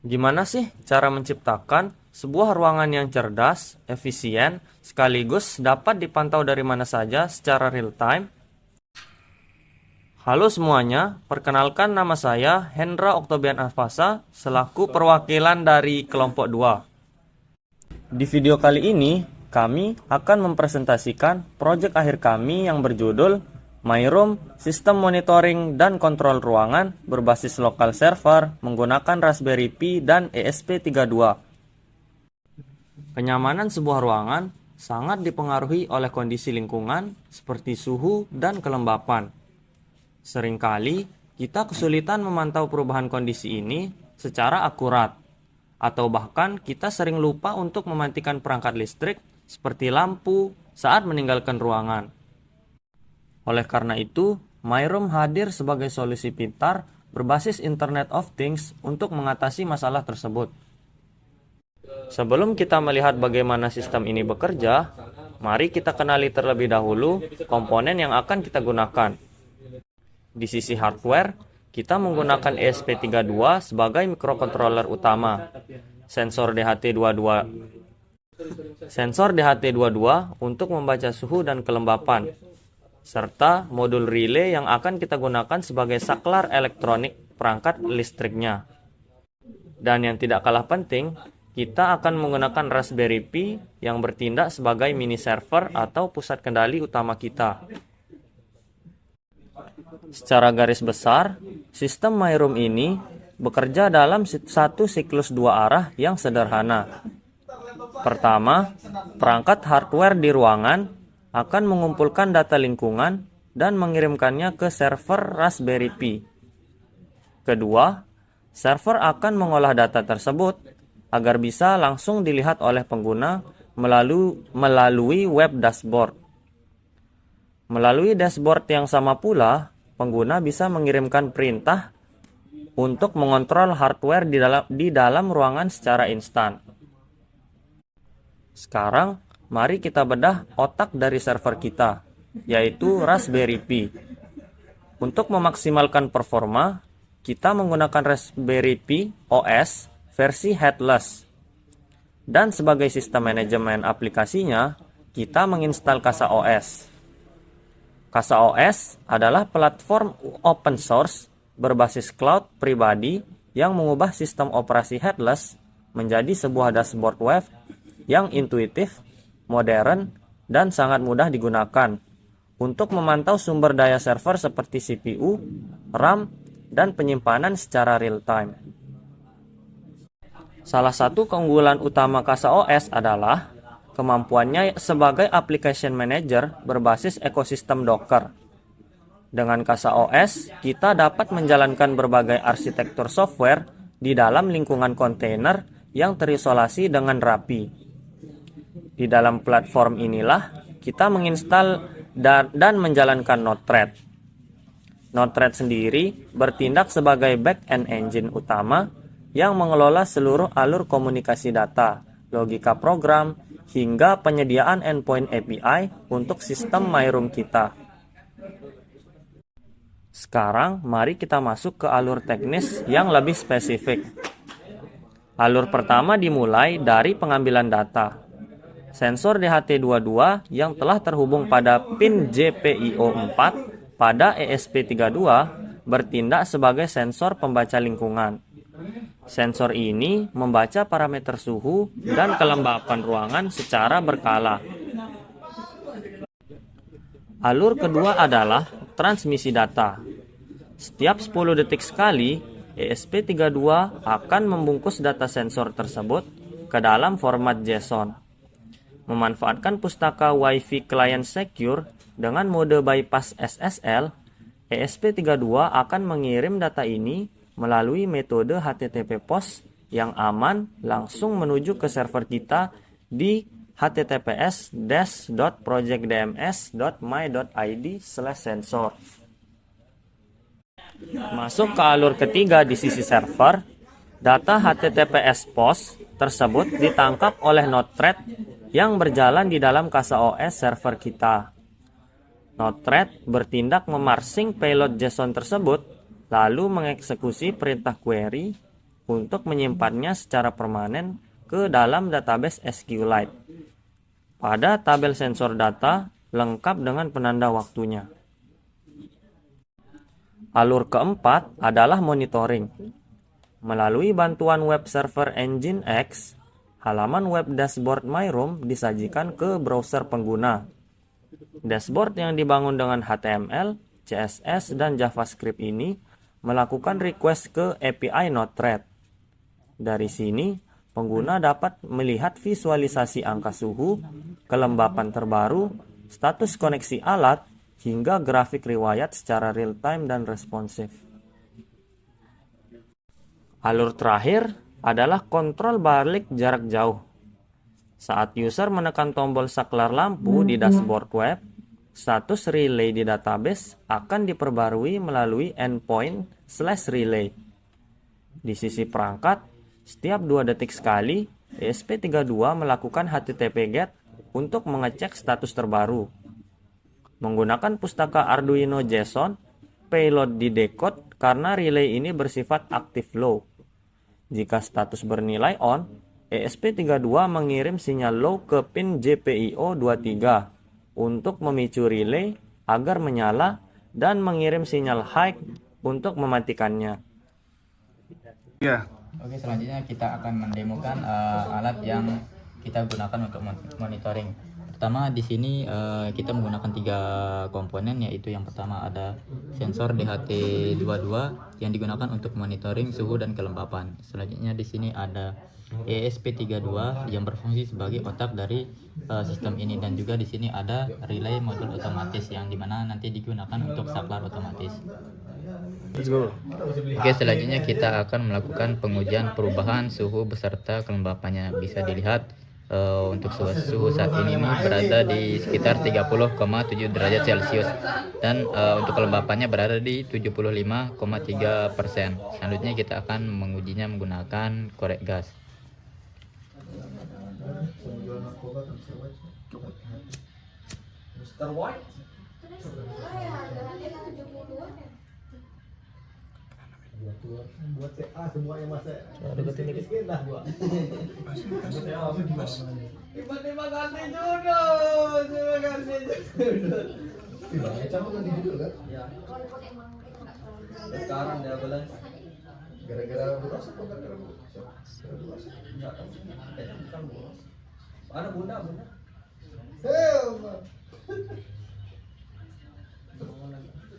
Gimana sih cara menciptakan sebuah ruangan yang cerdas, efisien, sekaligus dapat dipantau dari mana saja secara real time? Halo semuanya, perkenalkan nama saya Hendra Oktobian Alfasa selaku perwakilan dari kelompok 2. Di video kali ini, kami akan mempresentasikan proyek akhir kami yang berjudul My Room Sistem Monitoring dan Kontrol Ruangan berbasis lokal server menggunakan Raspberry Pi dan ESP32. Kenyamanan sebuah ruangan sangat dipengaruhi oleh kondisi lingkungan seperti suhu dan kelembapan. Seringkali kita kesulitan memantau perubahan kondisi ini secara akurat, atau bahkan kita sering lupa untuk mematikan perangkat listrik seperti lampu saat meninggalkan ruangan. Oleh karena itu, My Room hadir sebagai solusi pintar berbasis Internet of Things untuk mengatasi masalah tersebut. Sebelum kita melihat bagaimana sistem ini bekerja, mari kita kenali terlebih dahulu komponen yang akan kita gunakan. Di sisi hardware, kita menggunakan ESP32 sebagai microcontroller utama, sensor DHT22 untuk membaca suhu dan kelembapan, serta modul relay yang akan kita gunakan sebagai saklar elektronik perangkat listriknya. Dan yang tidak kalah penting, kita akan menggunakan Raspberry Pi yang bertindak sebagai mini server atau pusat kendali utama kita. Secara garis besar, sistem My Room ini bekerja dalam satu siklus dua arah yang sederhana. Pertama, perangkat hardware di ruangan akan mengumpulkan data lingkungan dan mengirimkannya ke server Raspberry Pi. Kedua, server akan mengolah data tersebut agar bisa langsung dilihat oleh pengguna melalui web dashboard. Melalui dashboard yang sama pula, pengguna bisa mengirimkan perintah untuk mengontrol hardware di dalam ruangan secara instan. Sekarang, mari kita bedah otak dari server kita, yaitu Raspberry Pi. Untuk memaksimalkan performa, kita menggunakan Raspberry Pi OS versi headless. Dan sebagai sistem manajemen aplikasinya, kita menginstal CasaOS. CasaOS adalah platform open source berbasis cloud pribadi yang mengubah sistem operasi headless menjadi sebuah dashboard web yang intuitif, modern, dan sangat mudah digunakan untuk memantau sumber daya server seperti CPU, RAM, dan penyimpanan secara real-time. Salah satu keunggulan utama CasaOS adalah kemampuannya sebagai application manager berbasis ekosistem Docker. Dengan CasaOS, kita dapat menjalankan berbagai arsitektur software di dalam lingkungan kontainer yang terisolasi dengan rapi. Di dalam platform inilah kita menginstal dan menjalankan Node-RED. Node-RED sendiri bertindak sebagai back-end engine utama yang mengelola seluruh alur komunikasi data, logika program, hingga penyediaan endpoint API untuk sistem My Room kita. Sekarang, mari kita masuk ke alur teknis yang lebih spesifik. Alur pertama dimulai dari pengambilan data. Sensor DHT22 yang telah terhubung pada pin GPIO 4 pada ESP32 bertindak sebagai sensor pembaca lingkungan. Sensor ini membaca parameter suhu dan kelembapan ruangan secara berkala. Alur kedua adalah transmisi data. Setiap 10 detik sekali, ESP32 akan membungkus data sensor tersebut ke dalam format JSON. Memanfaatkan pustaka Wi-Fi Client Secure dengan mode bypass SSL, ESP32 akan mengirim data ini melalui metode HTTP POST yang aman langsung menuju ke server kita di https://projectdms.my.id/sensor. Masuk ke alur ketiga di sisi server, data HTTPS POST tersebut ditangkap oleh Node-RED yang berjalan di dalam CasaOS server kita. Node-RED bertindak memarsing payload JSON tersebut, lalu mengeksekusi perintah query untuk menyimpannya secara permanen ke dalam database SQLite pada tabel sensor data lengkap dengan penanda waktunya. Alur keempat adalah monitoring. Melalui bantuan web server Nginx, halaman web dashboard MyRoom disajikan ke browser pengguna. Dashboard yang dibangun dengan HTML, CSS, dan JavaScript ini melakukan request ke API Node-RED. Dari sini, pengguna dapat melihat visualisasi angka suhu, kelembapan terbaru, status koneksi alat, hingga grafik riwayat secara real-time dan responsif. Alur terakhir adalah kontrol balik jarak jauh. Saat user menekan tombol saklar lampu di dashboard web, status relay di database akan diperbarui melalui endpoint/relay. Di sisi perangkat, setiap 2 detik sekali, ESP32 melakukan HTTP GET untuk mengecek status terbaru. Menggunakan pustaka Arduino JSON, payload didekode karena relay ini bersifat active low. Jika status bernilai on, ESP32 mengirim sinyal low ke pin GPIO23 untuk memicu relay agar menyala dan mengirim sinyal high untuk mematikannya. Ya. Oke, selanjutnya kita akan mendemokan alat yang kita gunakan untuk monitoring. Pertama di sini kita menggunakan 3 komponen, yaitu yang pertama ada sensor DHT22 yang digunakan untuk monitoring suhu dan kelembapan. Selanjutnya di sini ada ESP32 yang berfungsi sebagai otak dari sistem ini, dan juga di sini ada relay modul otomatis yang dimana nanti digunakan untuk saklar otomatis. Let's go. Oke, selanjutnya kita akan melakukan pengujian perubahan suhu beserta kelembapannya. Bisa dilihat untuk suhu saat ini berada di sekitar 30,7 derajat Celcius, dan untuk kelembapannya berada di 75,3%. Selanjutnya kita akan mengujinya menggunakan korek gas. Mr. White. Buat CA semuanya mas. Deketin dikit lah gua. Tiba-tiba ganti judul, Kamu ganti judul kan? Ya. Sekarang dia bilang gara-gara boros atau gara-gara enggak tahu. Bukan boros. Mana bunda?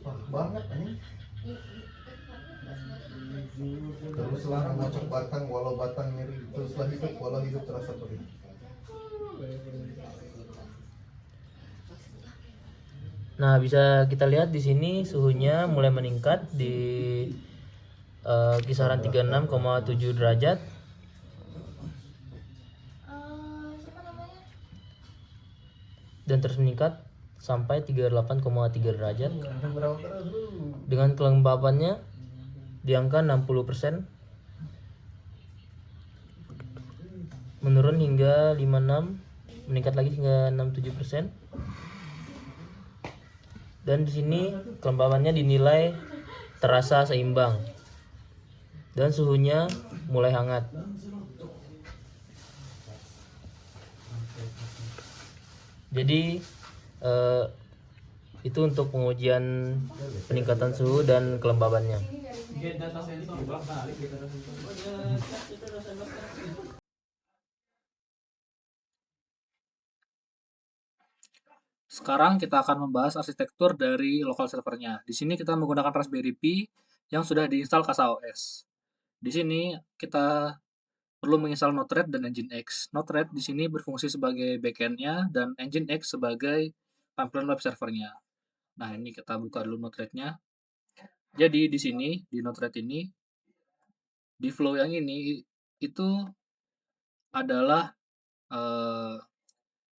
Wah, banget ini. Teruslah mengocok batang walau batang nyeri, teruslah hidup walau hidup terasa perih. Nah, bisa kita lihat di sini suhunya mulai meningkat di kisaran 36,7 derajat. Dan terus meningkat sampai 38,3 derajat. Dengan kelembapannya di angka 60%. Menurun hingga 56, meningkat lagi hingga 67%. Dan di sini kelembapannya dinilai terasa seimbang. Dan suhunya mulai hangat. Jadi itu untuk pengujian peningkatan suhu dan kelembabannya. Sekarang kita akan membahas arsitektur dari lokal servernya. Di sini kita menggunakan Raspberry Pi yang sudah diinstal CasaOS. Di sini kita perlu menginstal Node-RED dan Nginx. Node-RED di sini berfungsi sebagai backend-nya dan Nginx sebagai tampilan web servernya. Nah, ini kita buka dulu Node-RED-nya. Jadi di sini di Node-RED ini di flow yang ini itu adalah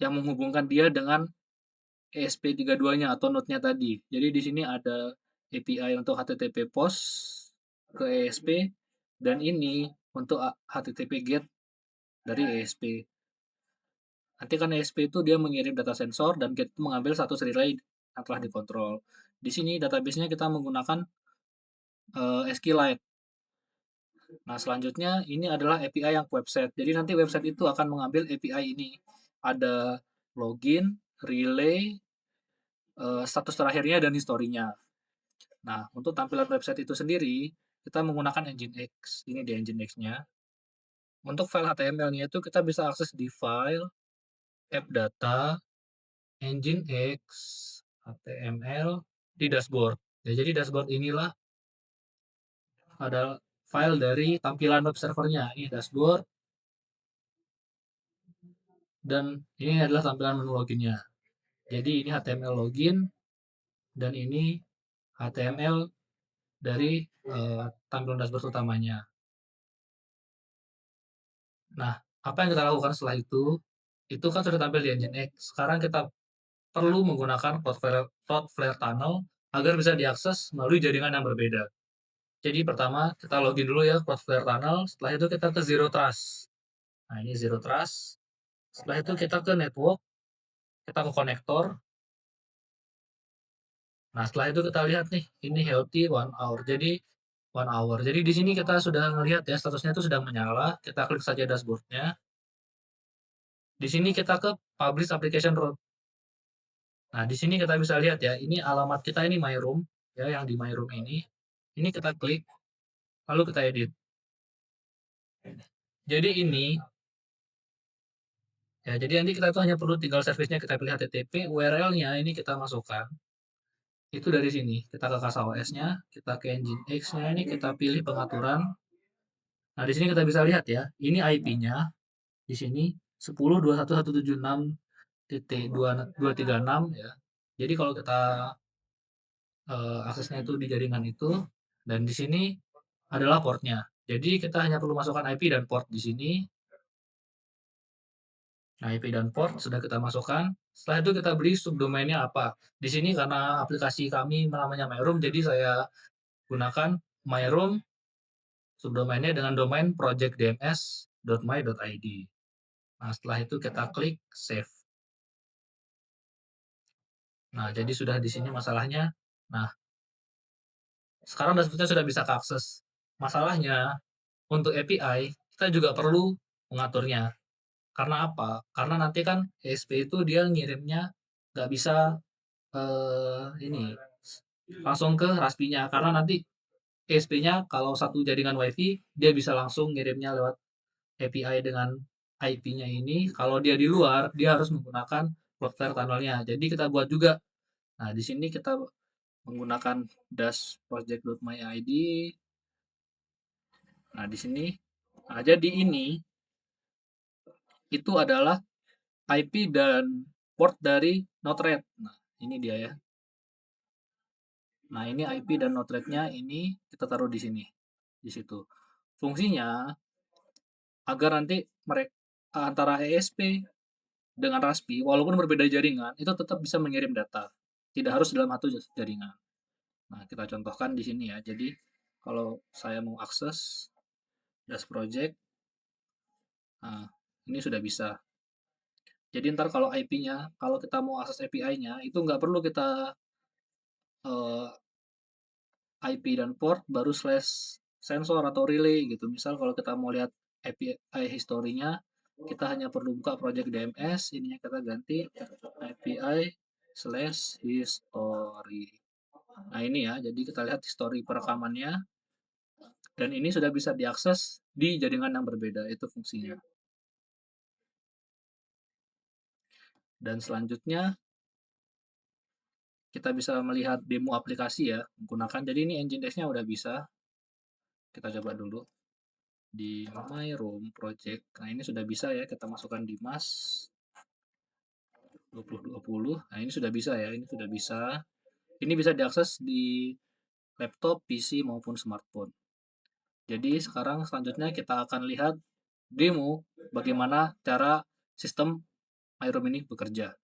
yang menghubungkan dia dengan ESP32-nya atau node-nya tadi. Jadi di sini ada API untuk HTTP POST ke ESP, dan ini untuk HTTP GET dari ESP. Nanti kan ESP itu dia mengirim data sensor dan GET itu mengambil status relay yang telah dikontrol. Di sini database-nya kita menggunakan SQLite. Nah, selanjutnya ini adalah API yang website. Jadi nanti website itu akan mengambil API ini. Ada login, relay, status terakhirnya, dan historinya. Nah, untuk tampilan website itu sendiri, kita menggunakan Nginx. Ini di Nginx-nya. Untuk file HTML-nya itu kita bisa akses di file, app data, Nginx, HTML, di dashboard. Ya, jadi dashboard inilah ada file dari tampilan web servernya. Ini dashboard, dan ini adalah tampilan menu loginnya. Jadi ini HTML login, dan ini HTML dari tampilan dashboard utamanya. Nah, apa yang kita lakukan setelah itu kan sudah tampil di Nginx. Sekarang kita perlu menggunakan Cloudflare Tunnel agar bisa diakses melalui jaringan yang berbeda. Jadi pertama kita login dulu ya Cloudflare Tunnel, setelah itu kita ke Zero Trust. Nah, ini Zero Trust. Setelah itu kita ke network, kita ke konektor. Nah, setelah itu kita lihat nih, ini healthy 1 hour. Jadi 1 hour. Jadi di sini kita sudah melihat ya statusnya itu sedang menyala. Kita klik saja dashboardnya. Di sini kita ke Publish Application Route. Nah, di sini kita bisa lihat ya, ini alamat kita ini My Room, ya, yang di My Room ini. Ini kita klik, lalu kita edit. Jadi ini, ya, jadi nanti kita itu hanya perlu tinggal service-nya kita pilih HTTP, URL-nya ini kita masukkan. Itu dari sini, kita ke CasaOS-nya, kita ke Nginx-nya, ini kita pilih pengaturan. Nah, di sini kita bisa lihat ya, ini IP-nya, di sini 10.2176.236 ya. Jadi kalau kita aksesnya itu di jaringan itu, dan di sini adalah portnya. Jadi kita hanya perlu masukkan IP dan port di sini. Nah, IP dan port sudah kita masukkan. Setelah itu kita beri subdomainnya apa. Di sini karena aplikasi kami namanya MyRoom, jadi saya gunakan MyRoom subdomainnya dengan domain projectdms.my.id. Nah, setelah itu kita klik save. Nah, jadi sudah di sini masalahnya. Nah, sekarang dashboardnya sudah bisa diakses. Masalahnya, untuk API, kita juga perlu mengaturnya. Karena apa? Karena nanti kan ESP itu dia ngirimnya nggak bisa ini langsung ke Raspi-nya, karena nanti ESP-nya kalau satu jaringan WiFi dia bisa langsung ngirimnya lewat API dengan IP-nya ini. Kalau dia di luar, dia harus menggunakan Cloudflare tunnel-nya. Jadi kita buat juga. Nah, di sini kita menggunakan dash project.myid. Nah, di sini, nah, jadi ini itu adalah IP dan port dari Node-RED. Nah, ini dia ya. Nah, ini IP dan Node-RED-nya ini kita taruh di sini, di situ. Fungsinya agar nanti mereka antara ESP dengan Raspi, walaupun berbeda jaringan, itu tetap bisa mengirim data. Tidak harus dalam satu jaringan. Nah, kita contohkan di sini ya. Jadi, kalau saya mau akses Dash Project, nah, ini sudah bisa. Jadi ntar kalau IP-nya, kalau kita mau akses API-nya, itu nggak perlu kita IP dan port baru slash sensor atau relay gitu. Misal kalau kita mau lihat API historinya, kita hanya perlu buka project DMS, ininya kita ganti API slash history. Nah, ini ya, jadi kita lihat history perekamannya, dan ini sudah bisa diakses di jaringan yang berbeda, itu fungsinya. Dan selanjutnya, kita bisa melihat demo aplikasi ya, menggunakan, jadi ini Nginx-nya udah bisa. Kita coba dulu di My Room Project. Nah, ini sudah bisa ya, kita masukkan di Mas 2020. Nah, ini sudah bisa ya, ini sudah bisa. Ini bisa diakses di laptop, PC, maupun smartphone. Jadi sekarang selanjutnya kita akan lihat demo bagaimana cara sistem My Room ini bekerja.